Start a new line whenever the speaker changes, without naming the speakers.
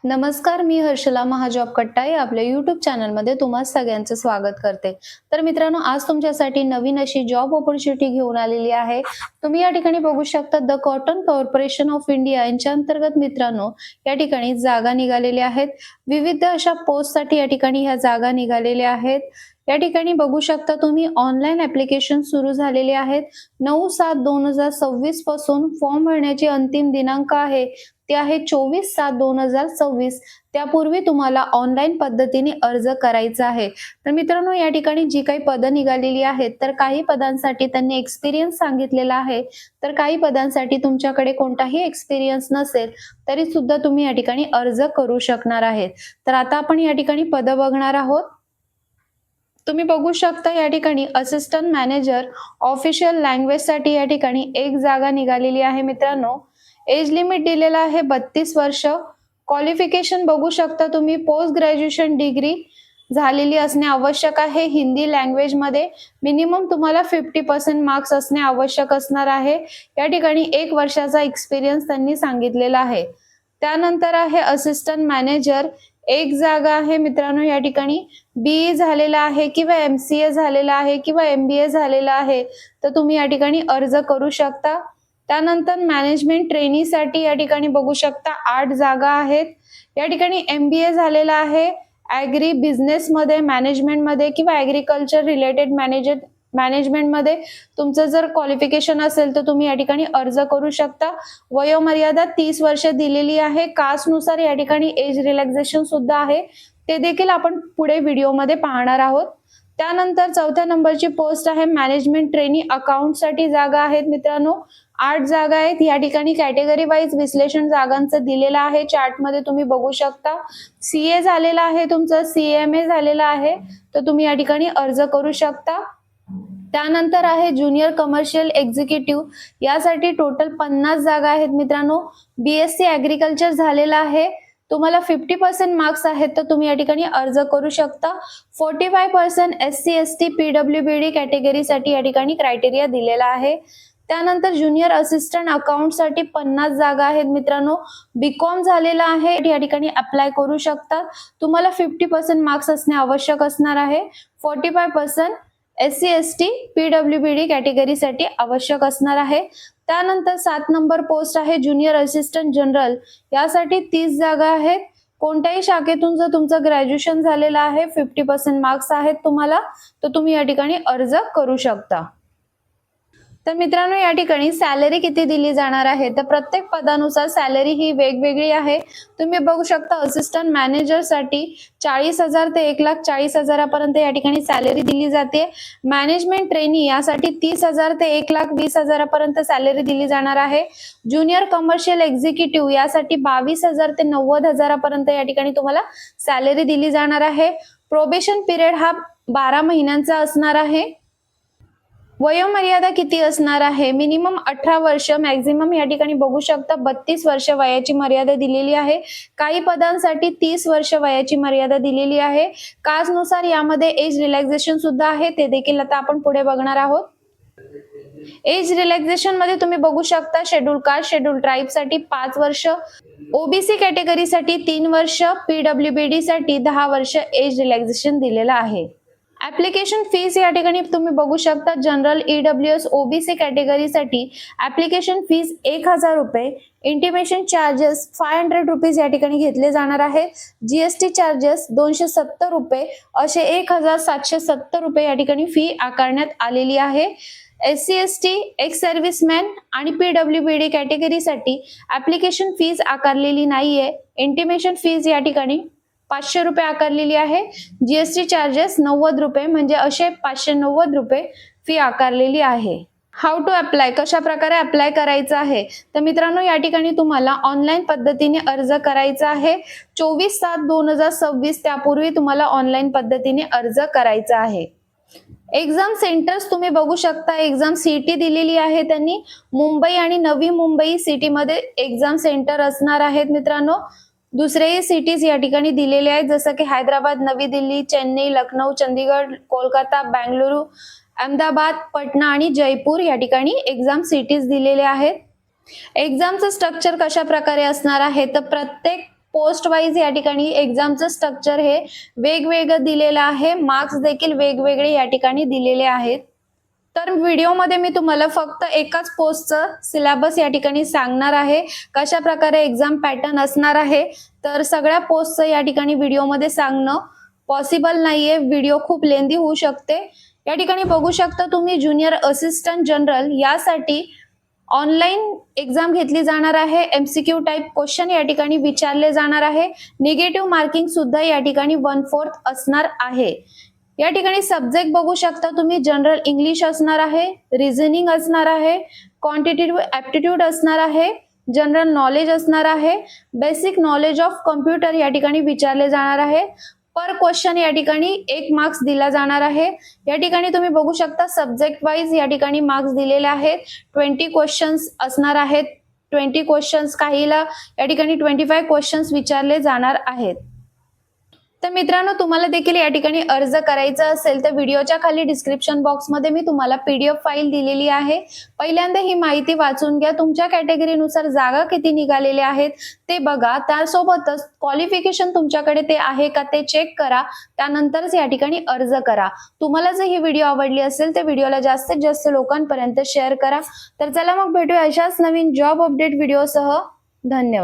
नमस्कार, मी हर्षला महाजॉब कट्टा या आपल्या YouTube चॅनलमध्ये तुम्हा सगळ्यांचं स्वागत करते. तर मित्रांनो, आज तुमच्यासाठी नवीन अशी जॉब अपॉर्च्युनिटी घेऊन आलेली आहे. तुम्ही या ठिकाणी बघू शकता the cotton corporation of India यांच्या अंतर्गत मित्रांनो या ठिकाणी जागा निघालेल्या आहेत. विविध अशा पोस्टसाठी या ठिकाणी ह्या जागा निघालेल्या आहेत. या ठिकाणी बघू शकता तुम्ही ऑनलाईन ऍप्लिकेशन सुरू झालेले आहेत. 9/7/2026 पासून फॉर्म भरण्याची अंतिम दिनांक आहे ते आहे 24/7/2026. त्यापूर्वी तुम्हाला ऑनलाईन पद्धतीने अर्ज करायचा आहे. तर मित्रांनो, या ठिकाणी जी काही पदं निघालेली आहेत तर काही पदांसाठी त्यांनी एक्सपिरियन्स सांगितलेला आहे, तर काही पदांसाठी तुमच्याकडे कोणताही एक्सपिरियन्स नसेल तरी सुद्धा तुम्ही या ठिकाणी अर्ज करू शकणार आहेत. तर आता आपण या ठिकाणी पदं बघणार आहोत. तुम्ही बघू शकता या ठिकाणी असिस्टंट मॅनेजर ऑफिशियल लँग्वेज साठी या ठिकाणी एक जागा निघालेली आहे मित्रांनो. एज लिमिट दिलेला आहे 32 वर्ष. क्वालिफिकेशन बघू शकता तुम्ही पोस्ट ग्रॅज्युएशन डिग्री झालेली असणे आवश्यक आहे. हिंदी लँग्वेज मध्ये मिनिमम तुम्हाला 50% मार्क्स असणे आवश्यक असणार आहे. या ठिकाणी 1 वर्षाचा एक्सपिरियन्स त्यांनी सांगितलेला आहे. त्यानंतर आहे असिस्टंट मॅनेजर एक जागा आहे मित्रांनो. या ठिकाणी BE झालेला आहे किंवा MCA झालेला आहे किंवा MBA झालेला आहे तर तुम्ही या ठिकाणी अर्ज करू शकता. त्यानंतर मॅनेजमेंट ट्रेनीसाठी या ठिकाणी बघू शकता 8 जागा आहेत. या ठिकाणी MBA झालेला आहे ॲग्री बिझनेस मध्ये, मॅनेजमेंट मध्ये किंवा ॲग्रिकल्चर रिलेटेड मॅनेजमेंट मध्ये तुमचं जर क्वालिफिकेशन असेल तर तुम्ही या ठिकाणी अर्ज करू शकता. वयोमर्यादा 30 वर्ष दिलेली आहे. कास्टनुसार या ठिकाणी एज रिलॅक्सेशन सुद्धा आहे, ते देखील आपण पुढे व्हिडिओमध्ये पाहणार आहोत. त्यानंतर 4थ्या नंबरची पोस्ट आहे मॅनेजमेंट ट्रेनी अकाउंट साठी जागा आहेत मित्रांनो. 8 जागा आहेत. या ठिकाणी कॅटेगरी वाईज विश्लेषण जागांचं दिलेलं आहे. चार्ट मध्ये तुम्ही बघू शकता. CA झालेला आहे तुमचं, CMA झालेला आहे तर तुम्ही या ठिकाणी अर्ज करू शकता. त्यानंतर आहे ज्युनियर कमर्शियल एक्झिक्युटिव्ह, यासाठी टोटल 50 जागा आहेत मित्रांनो. BSc ॲग्रिकल्चर झालेला आहे, तुम्हाला 50% मार्क्स आहेत तर तुम्ही या ठिकाणी अर्ज करू शकता. 45% SC ST PWBD कॅटेगरीसाठी या ठिकाणी क्रायटेरिया दिलेला आहे. त्यानंतर ज्युनियर असिस्टंट अकाउंट साठी 50 जागा आहेत मित्रांनो. BCom झालेला आहे, या ठिकाणी अप्लाय करू शकता. तुम्हाला 50% मार्क्स असणे आवश्यक असणार आहे. 45% SC ST PWBD कॅटेगरीसाठी आवश्यक असणार आहे. त्यानंतर 7 नंबर पोस्ट आहे ज्युनियर असिस्टंट जनरल, यासाठी 30 जागा आहेत. कोणत्याही शाखेतून जर तुमचं ग्रॅज्युएशन झालेलं आहे, 50% मार्क्स आहेत तुम्हाला, तर तुम्ही या ठिकाणी अर्ज करू शकता. तर मित्रांनो, या ठिकाणी सॅलरी किती दिली जाणार आहे तर प्रत्येक पदानुसार सॅलरी ही वेगवेगळी आहे. तुम्ही बघू शकता असिस्टंट मॅनेजर साठी 40,000 ते 1,40,000 पर्यंत या ठिकाणी सॅलरी दिली जाते. मॅनेजमेंट ट्रेनी यासाठी 30,000 ते 1,20,000 पर्यंत सॅलरी दिली जाणार आहे. ज्युनियर कमर्शियल एक्झिक्युटिव्ह यासाठी 22,000 ते 90,000 पर्यंत या ठिकाणी तुम्हाला सॅलरी दिली जाणार आहे. प्रोबेशन पिरियड हा 12 महिन्यांचा असणार आहे. वयोमर्यादा किती असणार आहे? मिनिमम 18 वर्ष, मॅक्झिमम या ठिकाणी बघू शकता 32 वर्ष वयाची मर्यादा दिलेली आहे. काही पदांसाठी 30 वर्ष वयाची मर्यादा दिलेली आहे. कास्टनुसार यामध्ये एज रिलॅक्सेशन सुद्धा आहे, ते देखील आता आपण पुढे बघणार आहोत. एज रिलॅक्सेशन मध्ये तुम्ही बघू शकता शेड्यूल कास्ट, शेड्यूल ट्राईब साठी 5 वर्ष, OBC कॅटेगरीसाठी 3 वर्ष, PWBD साठी 10 वर्ष एज रिलॅक्सेशन दिलेलं आहे. ऍप्लिकेशन फीस या ठिकाणी तुम्ही बघू शकता. जनरल, EWS, OBC कॅटेगरीसाठी ऍप्लिकेशन फीस 1,000 रुपये. इंटिमेशन चार्जेस 500 रुपीज या ठिकाणी घेतले जाणार आहे. GST चार्जेस 270 रुपये, असे 1,770 रुपये या ठिकाणी फी आकारण्यात आलेली आहे. SC ST, एक्स सर्व्हिसमॅन आणि PWBD कॅटेगरीसाठी ऍप्लिकेशन फीस आकारलेली नाहीये. इंटिमेशन फीस या ठिकाणी 500 रुपये आकारलेली आहे. GST चार्जेस 90 रुपये, म्हणजे असे 590 रुपये फी आकारलेली आहे. हाऊ टू अप्लाय, कशा प्रकारे अप्लाय करायचं आहे तर मित्रांनो, या ठिकाणी तुम्हाला ऑनलाईन पद्धतीने अर्ज करायचा आहे. 24/7/2026 त्यापूर्वी तुम्हाला ऑनलाईन पद्धतीने अर्ज करायचा आहे. एक्झाम सेंटर्स तुम्ही बघू शकता. एक्झाम सिटी दिलेली आहे त्यांनी. मुंबई आणि नवी मुंबई सिटी मध्ये एक्झाम सेंटर असणार आहेत मित्रांनो. दुसरेही सिटीज या ठिकाणी दिलेले आहेत, जसं की हैदराबाद, नवी दिल्ली, चेन्नई, लखनौ, चंदीगड, कोलकाता, बेंगळुरू, अहमदाबाद, पटना आणि जयपूर या ठिकाणी एक्झाम सिटीज दिलेले आहेत. एक्झामचं स्ट्रक्चर कशा प्रकारे असणार आहे तर प्रत्येक पोस्ट वाईज या ठिकाणी एक्झामचं स्ट्रक्चर हे वेगवेगळं दिलेलं आहे. मार्क्स देखील वेगवेगळे या ठिकाणी दिलेले आहेत. तर व्हिडिओमध्ये मी तुम्हाला फक्त एकाच पोस्टचं सिलेबस या ठिकाणी सांगणार आहे, कशा प्रकारे एक्झाम पॅटर्न असणार आहे. तर सगळ्या पोस्टचं या ठिकाणी व्हिडिओमध्ये सांगणं पॉसिबल नाहीये, व्हिडिओ खूप लेंदी होऊ शकते. या ठिकाणी बघू शकता तुम्ही ज्युनियर असिस्टंट जनरल यासाठी ऑनलाईन एक्झाम घेतली जाणार आहे. MCQ टाइप क्वेश्चन या ठिकाणी विचारले जाणार आहे. निगेटिव्ह मार्किंग सुद्धा या ठिकाणी 1/4 असणार आहे. या ठिकाणी सब्जेक्ट बघू शकता तुम्ही जनरल इंग्लिश असणार आहे, रिझनिंग असणार आहे, क्वांटिटेटिव्ह ऍप्टिट्यूड असणार आहे, जनरल नॉलेज असणार आहे, बेसिक नॉलेज ऑफ कम्प्युटर या ठिकाणी विचारले जाणार आहे. पर क्वेश्चन या ठिकाणी 1 मार्क्स दिला जाणार आहे. या ठिकाणी तुम्ही बघू शकता सब्जेक्ट वाईज या ठिकाणी मार्क्स दिलेले आहेत. 20 क्वेश्चन्स असणार आहेत. 20 क्वेश्चन्स काहीला या ठिकाणी 25 क्वेश्चन्स विचारले जाणार आहेत. तर मित्रांनो, तुम्हाला देखील या ठिकाणी अर्ज करायचा असेल तर व्हिडिओच्या खाली डिस्क्रिप्शन बॉक्समध्ये मी तुम्हाला PDF फाईल दिलेली आहे. पहिल्यांदा ही माहिती वाचून घ्या. तुमच्या कॅटेगरीनुसार जागा किती निघालेल्या आहेत ते बघा. त्यासोबतच क्वालिफिकेशन तुमच्याकडे ते आहे का ते चेक करा. त्यानंतरच या ठिकाणी अर्ज करा. तुम्हाला जर ही व्हिडिओ आवडली असेल तर व्हिडिओला जास्तीत जास्त लोकांपर्यंत शेअर करा. तर चला मग भेटूया अशाच नवीन जॉब अपडेट व्हिडिओसह. धन्यवाद.